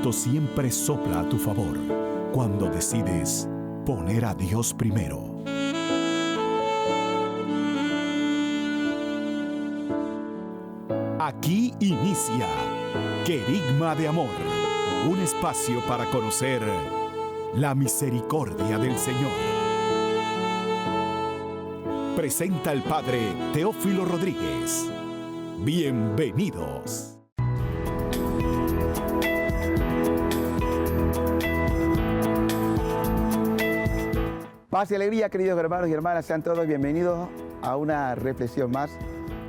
viento siempre sopla a tu favor cuando decides poner a Dios primero. Aquí inicia Querigma de Amor, un espacio para conocer la misericordia del Señor. Presenta el Padre Teófilo Rodríguez. Bienvenidos. Paz y alegría, queridos hermanos y hermanas, sean todos bienvenidos a una reflexión más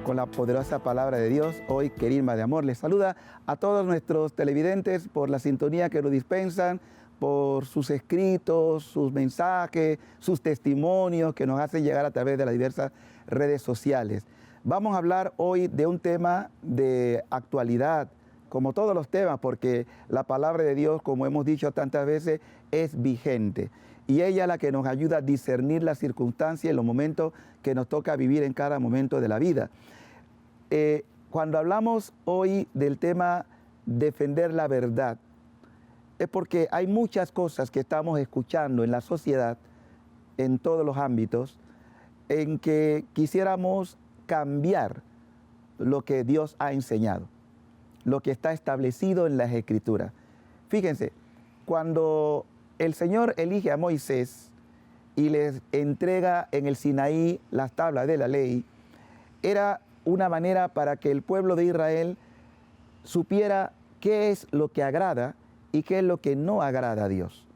con la poderosa palabra de Dios. Hoy, Querigma de Amor. Les saluda a todos nuestros televidentes por la sintonía que nos dispensan, por sus escritos, sus mensajes, sus testimonios que nos hacen llegar a través de las diversas redes sociales. Vamos a hablar hoy de un tema de actualidad, como todos los temas, porque la palabra de Dios, como hemos dicho tantas veces, es vigente. Y ella es la que nos ayuda a discernir las circunstancias y los momentos que nos toca vivir en cada momento de la vida. Cuando hablamos hoy del tema defender la verdad, es porque hay muchas cosas que estamos escuchando en la sociedad, en todos los ámbitos, en que quisiéramos cambiar lo que Dios ha enseñado, lo que está establecido en las Escrituras. Fíjense, cuando el Señor elige a Moisés y les entrega en el Sinaí las tablas de la ley, era una manera para que el pueblo de Israel supiera qué es lo que agrada y qué es lo que no agrada a Dios.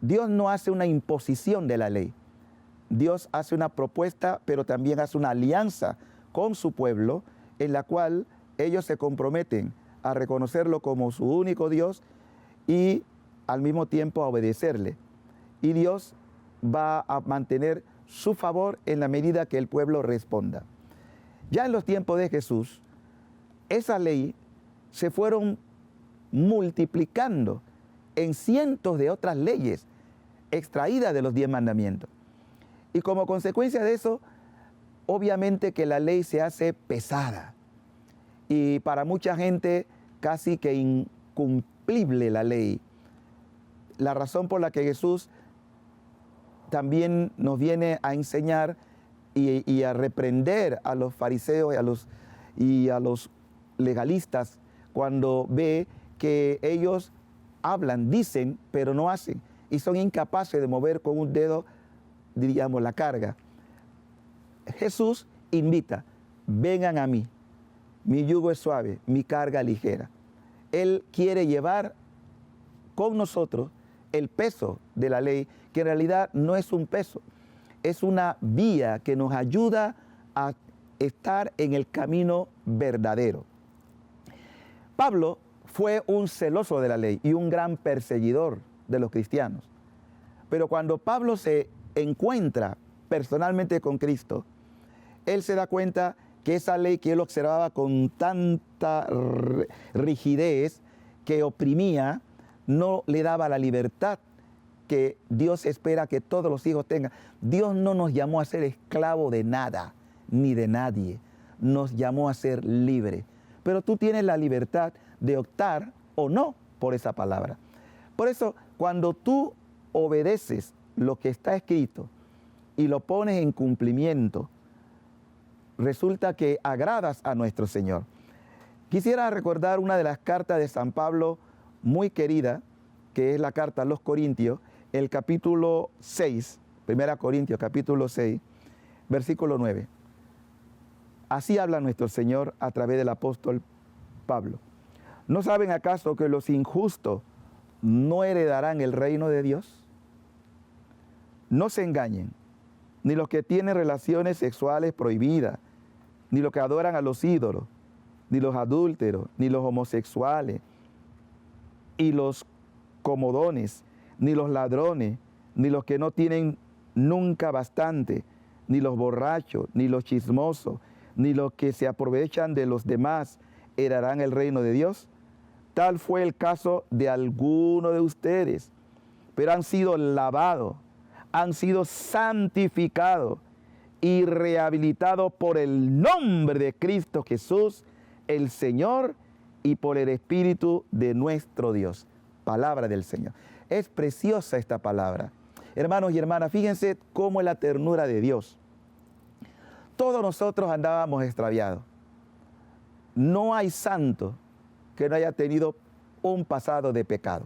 Dios no hace una imposición de la ley. Dios hace una propuesta, pero también hace una alianza con su pueblo en la cual ellos se comprometen a reconocerlo como su único Dios y al mismo tiempo a obedecerle. Y Dios va a mantener su favor en la medida que el pueblo responda. Ya en los tiempos de Jesús, esa ley se fueron multiplicando en cientos de otras leyes extraídas de los 10 mandamientos. Y como consecuencia de eso, obviamente que la ley se hace pesada. Y para mucha gente casi que incumplible la ley. La razón por la que Jesús también nos viene a enseñar y a reprender a los fariseos y a los legalistas cuando ve que ellos hablan, dicen, pero no hacen, y son incapaces de mover con un dedo, diríamos, la carga. Jesús invita, vengan a mí, mi yugo es suave, mi carga ligera. Él quiere llevar con nosotros el peso de la ley, que en realidad no es un peso, es una vía que nos ayuda a estar en el camino verdadero. Pablo fue un celoso de la ley y un gran perseguidor de los cristianos. Pero cuando Pablo se encuentra personalmente con Cristo, él se da cuenta que esa ley que él observaba con tanta rigidez, que oprimía, no le daba la libertad que Dios espera que todos los hijos tengan. Dios no nos llamó a ser esclavo de nada, ni de nadie. Nos llamó a ser libre. Pero tú tienes la libertad de optar o no por esa palabra. Por eso, cuando tú obedeces lo que está escrito y lo pones en cumplimiento, resulta que agradas a nuestro Señor. Quisiera recordar una de las cartas de San Pablo muy querida, que es la carta a los Corintios, el capítulo 6, 1 Corintios capítulo 6, versículo 9. Así habla nuestro Señor a través del apóstol Pablo. ¿No saben acaso que los injustos no heredarán el reino de Dios? No se engañen, ni los que tienen relaciones sexuales prohibidas, ni los que adoran a los ídolos, ni los adúlteros, ni los homosexuales, y los comodones, ni los ladrones, ni los que no tienen nunca bastante, ni los borrachos, ni los chismosos, ni los que se aprovechan de los demás, heredarán el reino de Dios. Tal fue el caso de algunos de ustedes, pero han sido lavados, han sido santificados y rehabilitados por el nombre de Cristo Jesús, el Señor, y por el Espíritu de nuestro Dios. Palabra del Señor. Es preciosa esta palabra. Hermanos y hermanas, fíjense cómo es la ternura de Dios. Todos nosotros andábamos extraviados. No hay santo que no haya tenido un pasado de pecado.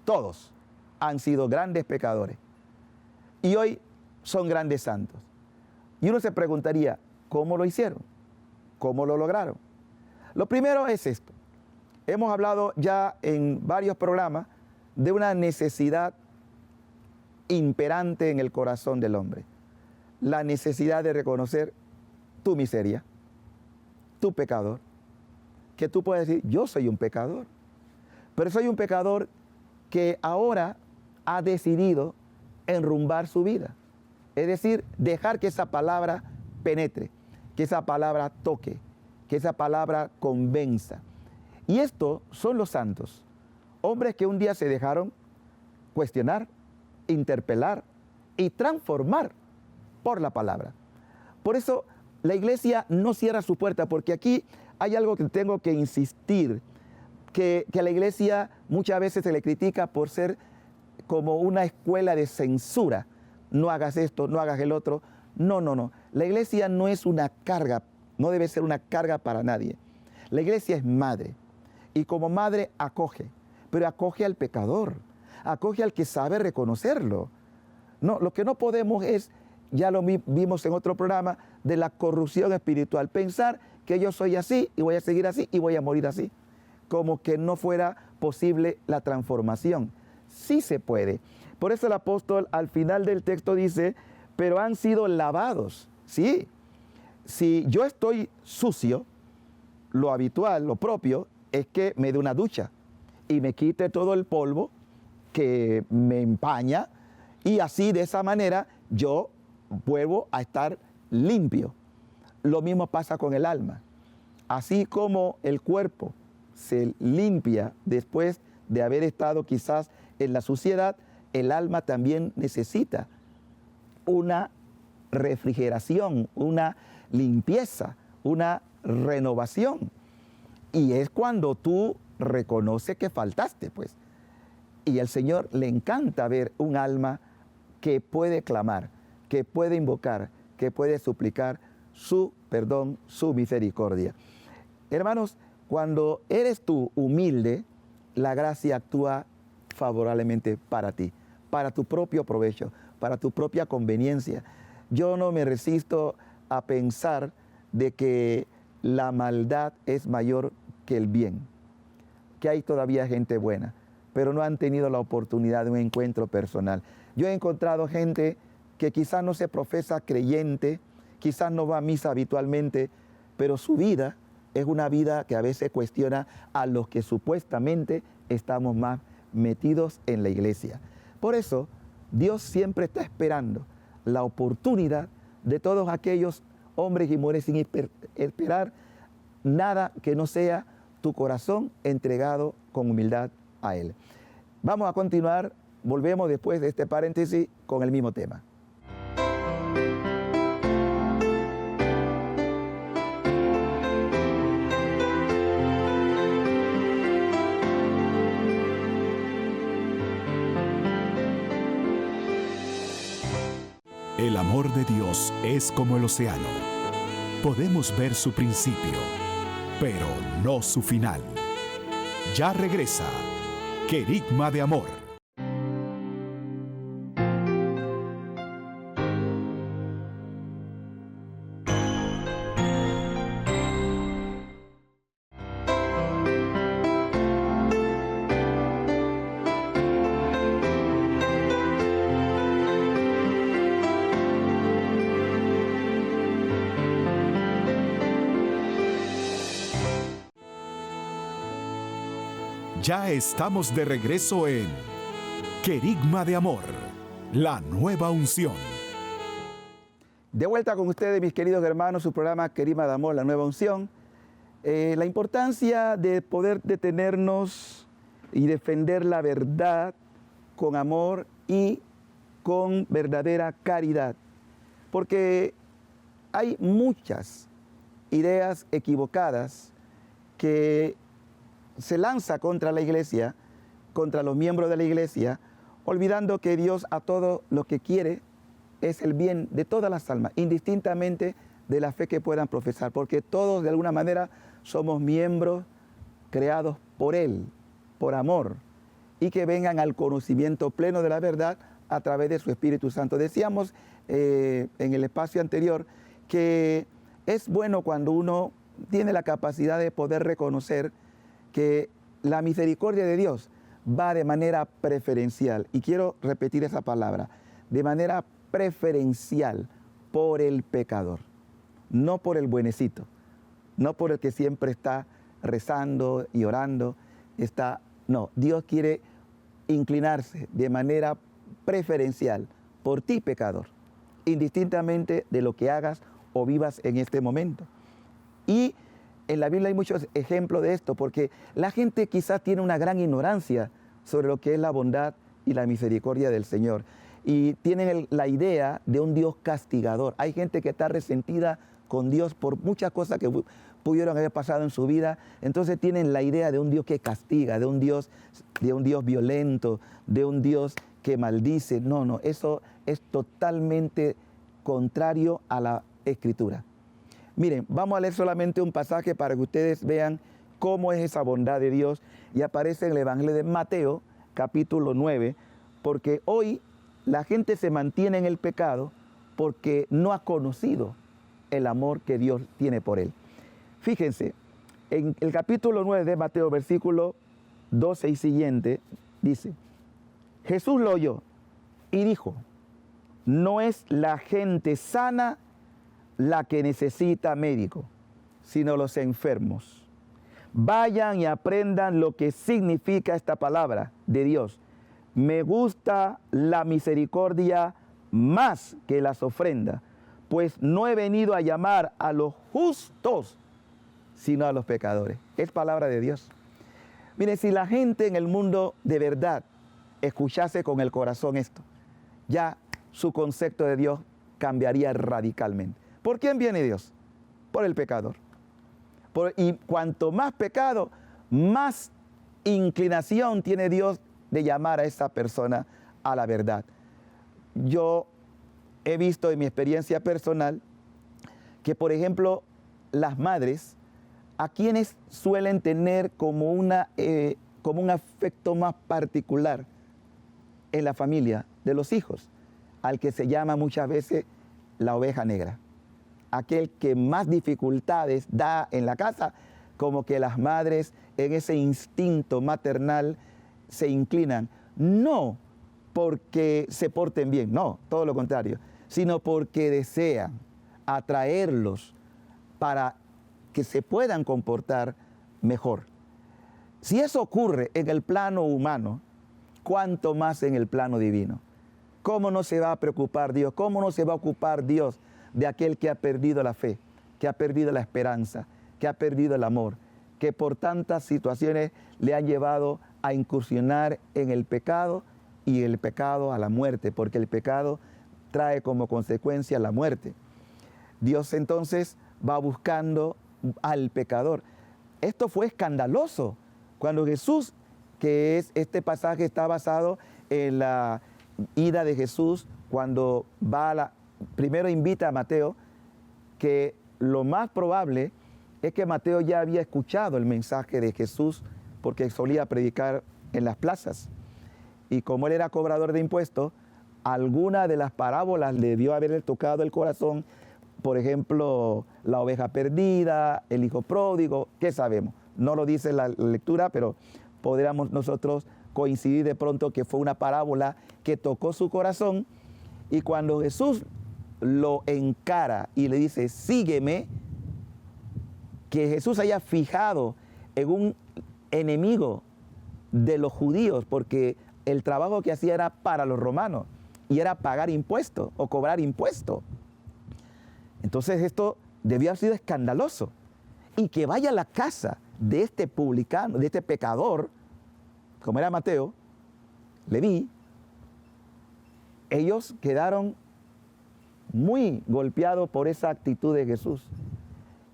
Todos han sido grandes pecadores. Y hoy son grandes santos. Y uno se preguntaría, ¿cómo lo hicieron? ¿Cómo lo lograron? Lo primero es esto. Hemos hablado ya en varios programas de una necesidad imperante en el corazón del hombre. La necesidad de reconocer tu miseria, tu pecador. Que tú puedes decir, yo soy un pecador. Pero soy un pecador que ahora ha decidido enrumbar su vida. Es decir, dejar que esa palabra penetre, que esa palabra toque, que esa palabra convenza. Y estos son los santos, hombres que un día se dejaron cuestionar, interpelar y transformar por la palabra. Por eso la iglesia no cierra su puerta, porque aquí hay algo que tengo que insistir, que a la iglesia muchas veces se le critica por ser como una escuela de censura. No hagas esto, no hagas el otro. No, no, no. La iglesia no es una carga, no debe ser una carga para nadie. La iglesia es madre y como madre acoge, pero acoge al pecador, acoge al que sabe reconocerlo. No, lo que no podemos es, ya lo vimos en otro programa, de la corrupción espiritual. Pensar que yo soy así y voy a seguir así y voy a morir así. Como que no fuera posible la transformación. Sí se puede. Por eso el apóstol al final del texto dice, pero han sido lavados. Sí, si yo estoy sucio, lo habitual, lo propio, es que me dé una ducha y me quite todo el polvo que me empaña y así de esa manera yo vuelvo a estar limpio. Lo mismo pasa con el alma. Así como el cuerpo se limpia después de haber estado quizás en la suciedad, el alma también necesita una refrigeración, una limpieza, una renovación. Y es cuando tú reconoces que faltaste, pues. Y al Señor le encanta ver un alma que puede clamar, que puede invocar, que puede suplicar su perdón, su misericordia. Hermanos, cuando eres tú humilde, la gracia actúa favorablemente para ti, para tu propio provecho, para tu propia conveniencia. Yo no me resisto a pensar de que la maldad es mayor que el bien, que hay todavía gente buena, pero no han tenido la oportunidad de un encuentro personal. Yo he encontrado gente que quizás no se profesa creyente, quizás no va a misa habitualmente, pero su vida es una vida que a veces cuestiona a los que supuestamente estamos más metidos en la iglesia. Por eso, Dios siempre está esperando la oportunidad de todos aquellos hombres y mujeres sin esperar nada que no sea tu corazón entregado con humildad a Él. Vamos a continuar, volvemos después de este paréntesis con el mismo tema. El amor de Dios es como el océano. Podemos ver su principio, pero no su final. Ya regresa Querigma de Amor. Ya estamos de regreso en Querigma de Amor, la nueva unción. De vuelta con ustedes, mis queridos hermanos, su programa Querigma de Amor, la nueva unción. La importancia de poder detenernos y defender la verdad con amor y con verdadera caridad. Porque hay muchas ideas equivocadas que se lanza contra la iglesia, contra los miembros de la iglesia, olvidando que Dios a todo lo que quiere es el bien de todas las almas, indistintamente de la fe que puedan profesar, porque todos de alguna manera somos miembros creados por Él, por amor, y que vengan al conocimiento pleno de la verdad a través de su Espíritu Santo. Decíamos en el espacio anterior que es bueno cuando uno tiene la capacidad de poder reconocer que la misericordia de Dios va de manera preferencial, y quiero repetir esa palabra, de manera preferencial por el pecador, no por el buenecito, no por el que siempre está rezando y orando, no, Dios quiere inclinarse de manera preferencial por ti, pecador, indistintamente de lo que hagas o vivas en este momento. Y en la Biblia hay muchos ejemplos de esto, porque la gente quizás tiene una gran ignorancia sobre lo que es la bondad y la misericordia del Señor. Y tienen la idea de un Dios castigador. Hay gente que está resentida con Dios por muchas cosas que pudieron haber pasado en su vida. Entonces tienen la idea de un Dios que castiga, de un Dios violento, de un Dios que maldice. No, eso es totalmente contrario a la Escritura. Miren, vamos a leer solamente un pasaje para que ustedes vean cómo es esa bondad de Dios, y aparece en el Evangelio de Mateo, capítulo 9, porque hoy la gente se mantiene en el pecado porque no ha conocido el amor que Dios tiene por él. Fíjense, en el capítulo 9 de Mateo, versículo 12 y siguiente, dice: Jesús lo oyó y dijo: no es la gente sana la que necesita médico, sino los enfermos. Vayan y aprendan lo que significa esta palabra de Dios. Me gusta la misericordia más que las ofrendas, pues no he venido a llamar a los justos, sino a los pecadores. Es palabra de Dios. Miren, si la gente en el mundo de verdad escuchase con el corazón esto, ya su concepto de Dios cambiaría radicalmente. ¿Por quién viene Dios? Por el pecador. Y cuanto más pecado, más inclinación tiene Dios de llamar a esa persona a la verdad. Yo he visto en mi experiencia personal que, por ejemplo, las madres, a quienes suelen tener como un afecto más particular en la familia de los hijos, al que se llama muchas veces la oveja negra, aquel que más dificultades da en la casa, como que las madres en ese instinto maternal se inclinan, no porque se porten bien, no, todo lo contrario, sino porque desean atraerlos para que se puedan comportar mejor. Si eso ocurre en el plano humano, ¿cuánto más en el plano divino? ¿Cómo no se va a preocupar Dios? ¿Cómo no se va a ocupar Dios de aquel que ha perdido la fe, que ha perdido la esperanza, que ha perdido el amor, que por tantas situaciones le han llevado a incursionar en el pecado, y el pecado a la muerte, porque el pecado trae como consecuencia la muerte? Dios entonces va buscando al pecador. Esto fue escandaloso cuando Jesús, que este pasaje está basado en la ida de Jesús cuando primero invita a Mateo, que lo más probable es que Mateo ya había escuchado el mensaje de Jesús, porque solía predicar en las plazas. Y como él era cobrador de impuestos, alguna de las parábolas le dio haberle tocado el corazón. Por ejemplo, la oveja perdida, el hijo pródigo, ¿qué sabemos? No lo dice la lectura, pero podríamos nosotros coincidir de pronto que fue una parábola que tocó su corazón. Y cuando Jesús lo encara y le dice, sígueme, que Jesús haya fijado en un enemigo de los judíos, porque el trabajo que hacía era para los romanos y era pagar impuestos o cobrar impuestos. Entonces esto debió haber sido escandaloso. Y que vaya a la casa de este publicano, de este pecador, como era Mateo, Leví, ellos quedaron muy golpeados por esa actitud de Jesús.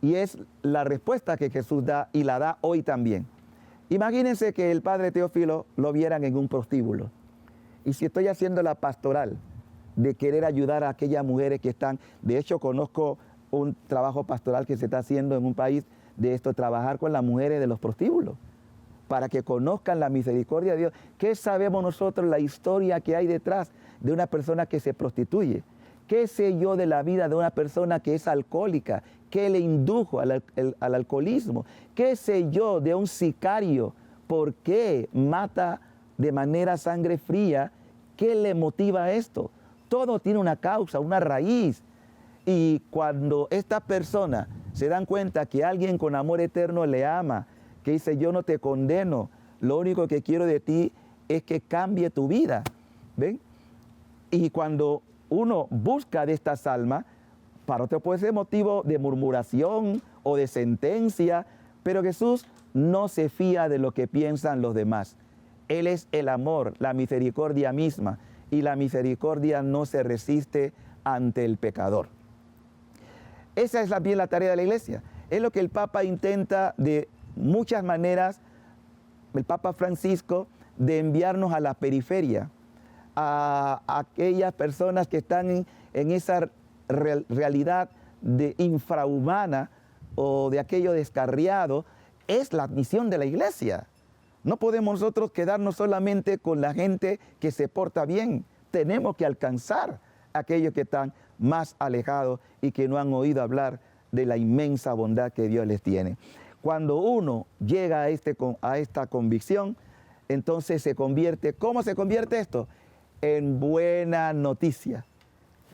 Y es la respuesta que Jesús da, y la da hoy también. Imagínense que el padre Teófilo lo vieran en un prostíbulo. Y si estoy haciendo la pastoral de querer ayudar a aquellas mujeres que están, de hecho conozco un trabajo pastoral que se está haciendo en un país de esto, trabajar con las mujeres de los prostíbulos, para que conozcan la misericordia de Dios. ¿Qué sabemos nosotros la historia que hay detrás de una persona que se prostituye? ¿Qué sé yo de la vida de una persona que es alcohólica? ¿Qué le indujo al alcoholismo? ¿Qué sé yo de un sicario? ¿Por qué mata de manera sangre fría? ¿Qué le motiva a esto? Todo tiene una causa, una raíz. Y cuando estas personas se dan cuenta que alguien con amor eterno le ama, que dice, yo no te condeno, lo único que quiero de ti es que cambie tu vida. ¿Ven? Y cuando uno busca de estas almas, para otro puede ser motivo de murmuración o de sentencia, pero Jesús no se fía de lo que piensan los demás. Él es el amor, la misericordia misma, y la misericordia no se resiste ante el pecador. Esa es también la tarea de la iglesia. Es lo que el Papa intenta de muchas maneras, el Papa Francisco, de enviarnos a la periferia, a aquellas personas que están en esa realidad de infrahumana o de aquello descarriado. Es la misión de la iglesia. No podemos nosotros quedarnos solamente con la gente que se porta bien. Tenemos que alcanzar a aquellos que están más alejados y que no han oído hablar de la inmensa bondad que Dios les tiene. Cuando uno llega a esta convicción, entonces se convierte. ¿Cómo se convierte esto? En buena noticia.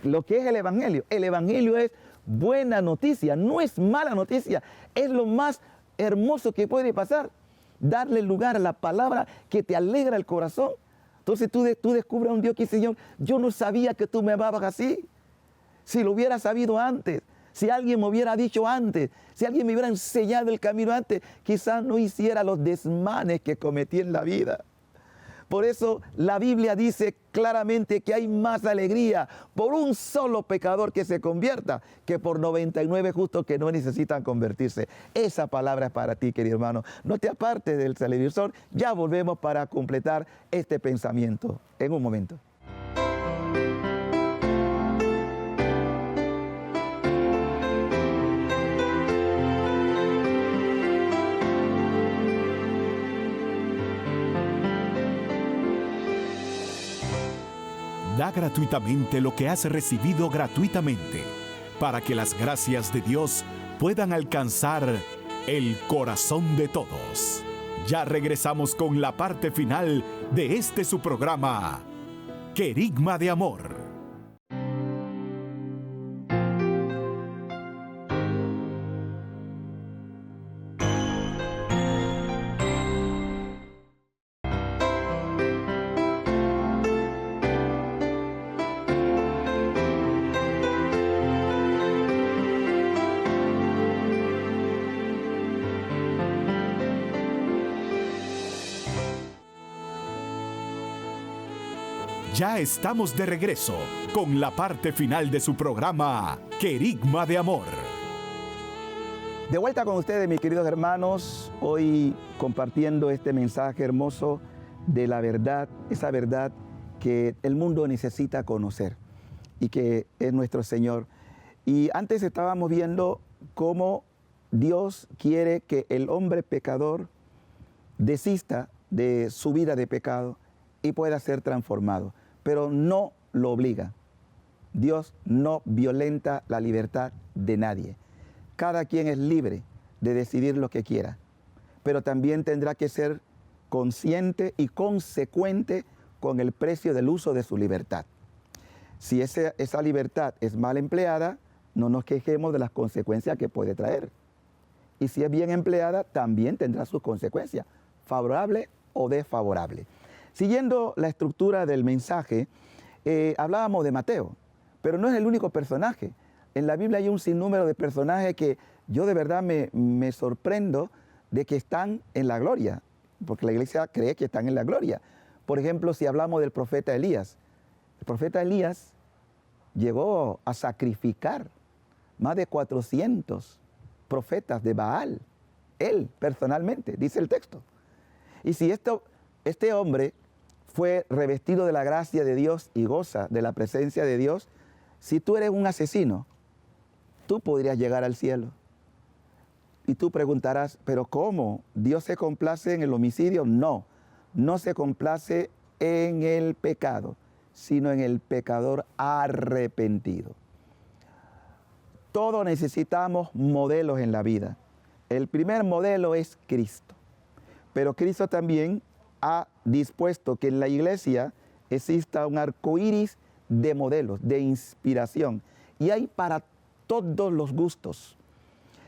Lo que es el Evangelio. El Evangelio es buena noticia, no es mala noticia. Es lo más hermoso que puede pasar. Darle lugar a la palabra que te alegra el corazón. Entonces tú descubres a un Dios que dice, Señor, yo no sabía que tú me amabas así. Si lo hubiera sabido antes, si alguien me hubiera dicho antes, si alguien me hubiera enseñado el camino antes, quizás no hiciera los desmanes que cometí en la vida. Por eso la Biblia dice claramente que hay más alegría por un solo pecador que se convierta que por 99 justos que no necesitan convertirse. Esa palabra es para ti, querido hermano. No te apartes del televisor. Ya volvemos para completar este pensamiento en un momento. Da gratuitamente lo que has recibido gratuitamente, para que las gracias de Dios puedan alcanzar el corazón de todos. Ya regresamos con la parte final de este su programa, Querigma de Amor. Ya estamos de regreso con la parte final de su programa, Querigma de Amor. De vuelta con ustedes, mis queridos hermanos, hoy compartiendo este mensaje hermoso de la verdad, esa verdad que el mundo necesita conocer y que es nuestro Señor. Y antes estábamos viendo cómo Dios quiere que el hombre pecador desista de su vida de pecado y pueda ser transformado, pero no lo obliga. Dios no violenta la libertad de nadie. Cada quien es libre de decidir lo que quiera, pero también tendrá que ser consciente y consecuente con el precio del uso de su libertad. Si esa libertad es mal empleada, no nos quejemos de las consecuencias que puede traer. Y si es bien empleada, también tendrá sus consecuencias, favorable o desfavorable. Siguiendo la estructura del mensaje, hablábamos de Mateo, pero no es el único personaje. En la Biblia hay un sinnúmero de personajes que yo de verdad me sorprendo de que están en la gloria, porque la iglesia cree que están en la gloria. Por ejemplo, si hablamos del profeta Elías, el profeta Elías llegó a sacrificar más de 400 profetas de Baal, él personalmente, dice el texto. Y si este hombre fue revestido de la gracia de Dios y goza de la presencia de Dios, si tú eres un asesino, tú podrías llegar al cielo. Y tú preguntarás, ¿pero cómo? ¿Dios se complace en el homicidio? No, no se complace en el pecado, sino en el pecador arrepentido. Todos necesitamos modelos en la vida. El primer modelo es Cristo. Pero Cristo también ha dispuesto que en la iglesia exista un arco iris de modelos, de inspiración. Y hay para todos los gustos.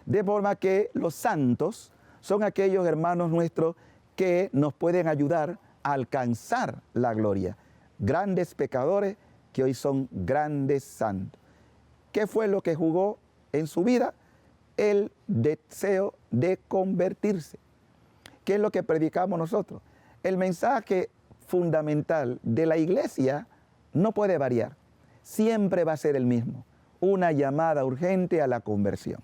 De forma que los santos son aquellos hermanos nuestros que nos pueden ayudar a alcanzar la gloria. Grandes pecadores que hoy son grandes santos. ¿Qué fue lo que jugó en su vida? El deseo de convertirse. ¿Qué es lo que predicamos nosotros? El mensaje fundamental de la iglesia no puede variar. Siempre va a ser el mismo. Una llamada urgente a la conversión.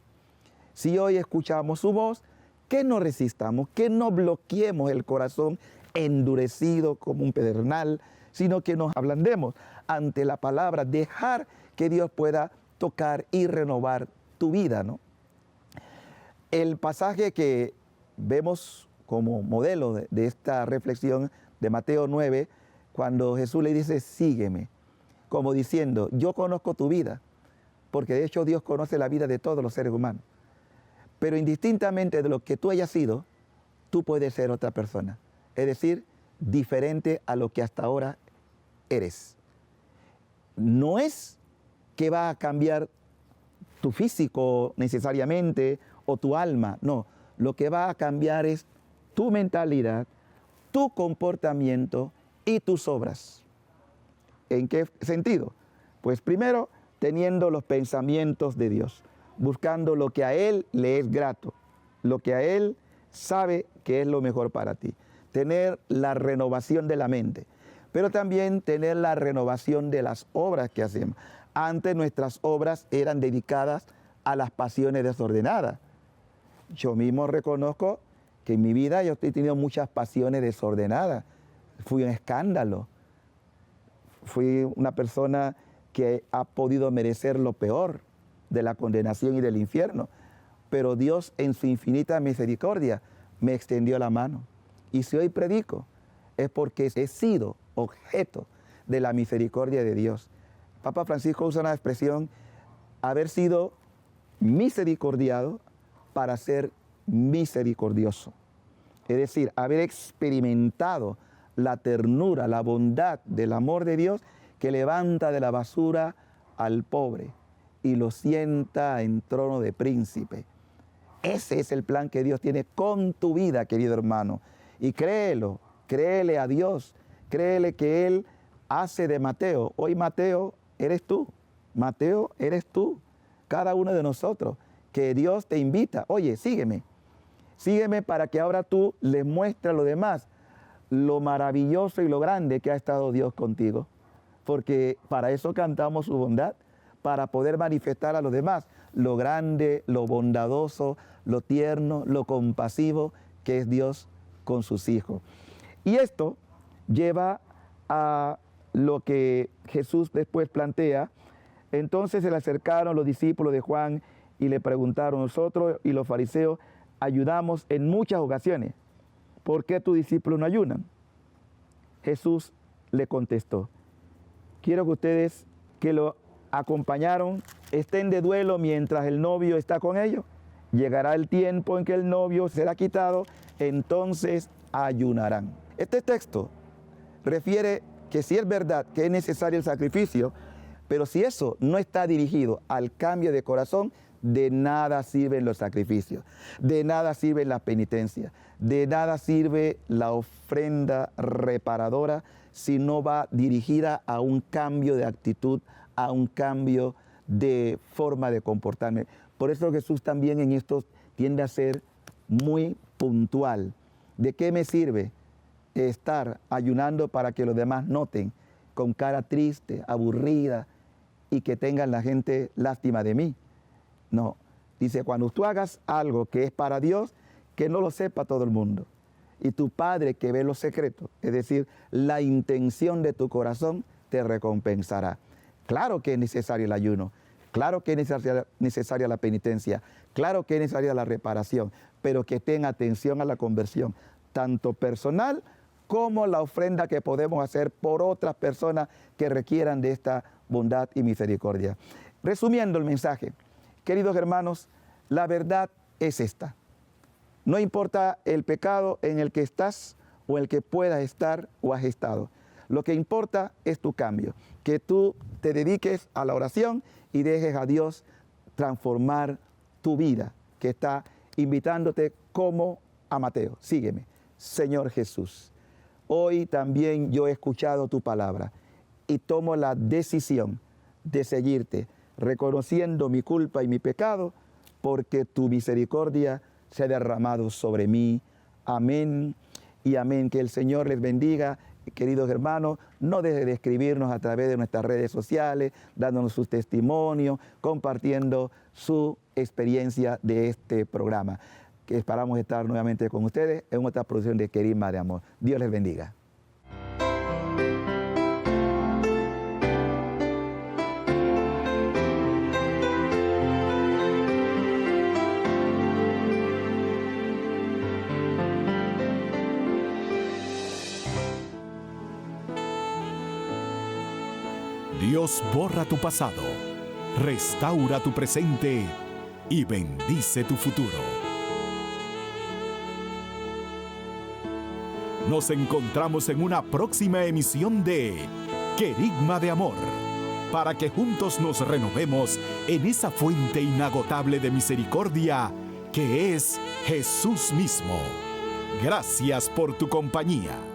Si hoy escuchamos su voz, que no resistamos, que no bloqueemos el corazón endurecido como un pedernal, sino que nos ablandemos ante la palabra, dejar que Dios pueda tocar y renovar tu vida, ¿no? El pasaje que vemos como modelo de esta reflexión de Mateo 9, cuando Jesús le dice, sígueme, como diciendo, yo conozco tu vida, porque de hecho Dios conoce la vida de todos los seres humanos. Pero indistintamente de lo que tú hayas sido, tú puedes ser otra persona. Es decir, diferente a lo que hasta ahora eres. No es que va a cambiar tu físico necesariamente o tu alma, no. Lo que va a cambiar es tu mentalidad, tu comportamiento y tus obras. ¿En qué sentido? Pues primero, teniendo los pensamientos de Dios, buscando lo que a Él le es grato, lo que a Él sabe que es lo mejor para ti. Tener la renovación de la mente, pero también tener la renovación de las obras que hacemos. Antes nuestras obras eran dedicadas a las pasiones desordenadas. Yo mismo reconozco que en mi vida yo he tenido muchas pasiones desordenadas. Fui un escándalo. Fui una persona que ha podido merecer lo peor de la condenación y del infierno. Pero Dios en su infinita misericordia me extendió la mano. Y si hoy predico es porque he sido objeto de la misericordia de Dios. Papa Francisco usa una expresión, haber sido misericordiado para ser misericordioso. Es decir, haber experimentado la ternura, la bondad del amor de Dios que levanta de la basura al pobre y lo sienta en trono de príncipe. Ese es el plan que Dios tiene con tu vida, querido hermano. Y créelo, créele a Dios, créele que Él hace de Mateo. Hoy Mateo eres tú, Mateo eres tú, cada uno de nosotros, que Dios te invita. Oye, sígueme, sígueme para que ahora tú le muestres a los demás lo maravilloso y lo grande que ha estado Dios contigo. Porque para eso cantamos su bondad, para poder manifestar a los demás lo grande, lo bondadoso, lo tierno, lo compasivo que es Dios con sus hijos. Y esto lleva a lo que Jesús después plantea. Entonces se le acercaron los discípulos de Juan y le preguntaron, nosotros y los fariseos ayudamos en muchas ocasiones, ¿por qué tus discípulos no ayunan? Jesús le contestó, quiero que ustedes que lo acompañaron estén de duelo mientras el novio está con ellos. Llegará el tiempo en que el novio será quitado, entonces ayunarán. Este texto refiere que sí es verdad que es necesario el sacrificio, pero si eso no está dirigido al cambio de corazón, de nada sirven los sacrificios, de nada sirve la penitencia, de nada sirve la ofrenda reparadora si no va dirigida a un cambio de actitud, a un cambio de forma de comportarme. Por eso Jesús también en esto tiende a ser muy puntual. ¿De qué me sirve estar ayunando para que los demás noten con cara triste, aburrida y que tengan la gente lástima de mí? No, dice, cuando tú hagas algo que es para Dios, que no lo sepa todo el mundo. y tu Padre que ve los secretos, es decir, la intención de tu corazón, te recompensará. Claro que es necesario el ayuno, claro que es necesaria la penitencia, claro que es necesaria la reparación, pero que tenga atención a la conversión, tanto personal como la ofrenda que podemos hacer por otras personas que requieran de esta bondad y misericordia. Resumiendo el mensaje, queridos hermanos, la verdad es esta. No importa el pecado en el que estás o el que puedas estar o has estado. Lo que importa es tu cambio, que tú te dediques a la oración y dejes a Dios transformar tu vida, que está invitándote como a Mateo. Sígueme, Señor Jesús. Hoy también yo he escuchado tu palabra y tomo la decisión de seguirte, reconociendo mi culpa y mi pecado, porque tu misericordia se ha derramado sobre mí. Amén y amén. Que el Señor les bendiga. Queridos hermanos, no dejen de escribirnos a través de nuestras redes sociales, dándonos sus testimonios, compartiendo su experiencia de este programa. Que esperamos estar nuevamente con ustedes en otra producción de Querigma de Amor. Dios les bendiga. Dios borra tu pasado, restaura tu presente y bendice tu futuro. Nos encontramos en una próxima emisión de Querigma de Amor, para que juntos nos renovemos en esa fuente inagotable de misericordia que es Jesús mismo. Gracias por tu compañía.